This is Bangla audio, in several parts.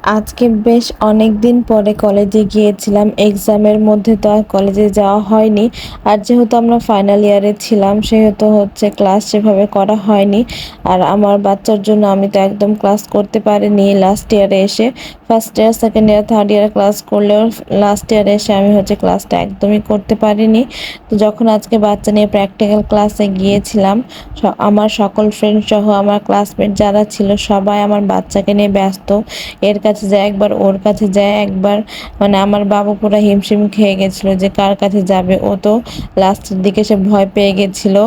আজকে বেশ অনেক দিন পরে কলেজে গিয়েছিলাম। এক্সামের মধ্যে তো আর কলেজে যাওয়া হয়নি। আর যেহেতু আমরা ফাইনাল ইয়ারে ছিলাম সেহেতু ক্লাস সেভাবে করা হয়নি। আর আমার বাচ্চার জন্য আমি তো একদম ক্লাস করতে পারিনি লাস্ট ইয়ারে এসে। First year, second year, third year class করলেও লাস্ট ইয়ারে এসে আমি ক্লাসটা একদমই করতে পারিনি। তো যখন আজকে বাচ্চা নিয়ে প্র্যাকটিক্যাল ক্লাসে গিয়েছিলাম, আমার সকল ফ্রেন্ড সহ আমার ক্লাসমেট যারা ছিল সবাই আমার বাচ্চাকে নিয়ে ব্যস্ত। এর কাছে যায় একবার, ওর কাছে যায় একবার, মানে আমার বাবু পুরো হিমশিম খেয়ে গেছিল যে কার কাছে যাবে। ও তো লাস্টের দিকে সে ভয় পেয়ে গেছিল।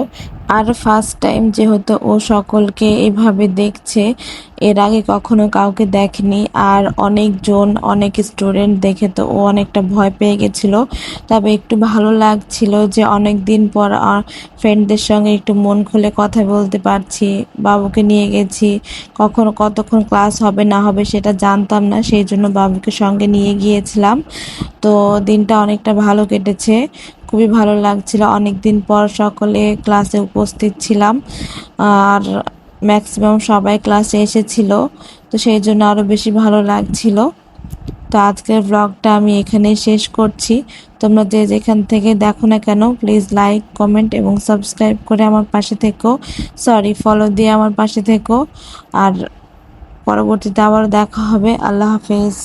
আর ফার্স্ট টাইম যেহেতু ও সকলকে এভাবে দেখছে, এর আগে কখনো কাউকে দেখেনি। আর অনেকজন, অনেক স্টুডেন্ট দেখে তো ও অনেকটা ভয় পেয়ে গেছিল। তবে একটু ভালো লাগছিল যে অনেক দিন পর ফ্রেন্ডদের সঙ্গে একটু মন খুলে কথা বলতে পারছি। বাবুকে নিয়ে গেছি, কখনো কতক্ষণ ক্লাস হবে না হবে সেটা জানতাম না, সেই জন্য বাবুকে সঙ্গে নিয়ে গিয়েছিলাম। তো দিনটা অনেকটা ভালো কেটেছে, খুবই ভালো লাগছিল। অনেক দিন পর সকলে ক্লাসে উপস্থিত ছিলাম। আর ম্যাক্সিমাম সবাই ক্লাসে এসেছিল, তো সেই জন্য আরও বেশি ভালো লাগছিল। তো আজকের ব্লগটা আমি এখানেই শেষ করছি। তোমরা যে যেখান থেকে দেখো না কেন, প্লিজ লাইক, কমেন্ট এবং সাবস্ক্রাইব করে আমার পাশে থেকো। ফলো দিয়ে আমার পাশে থেকো। আর পরবর্তীতে আবার দেখা হবে। আল্লাহ হাফেজ।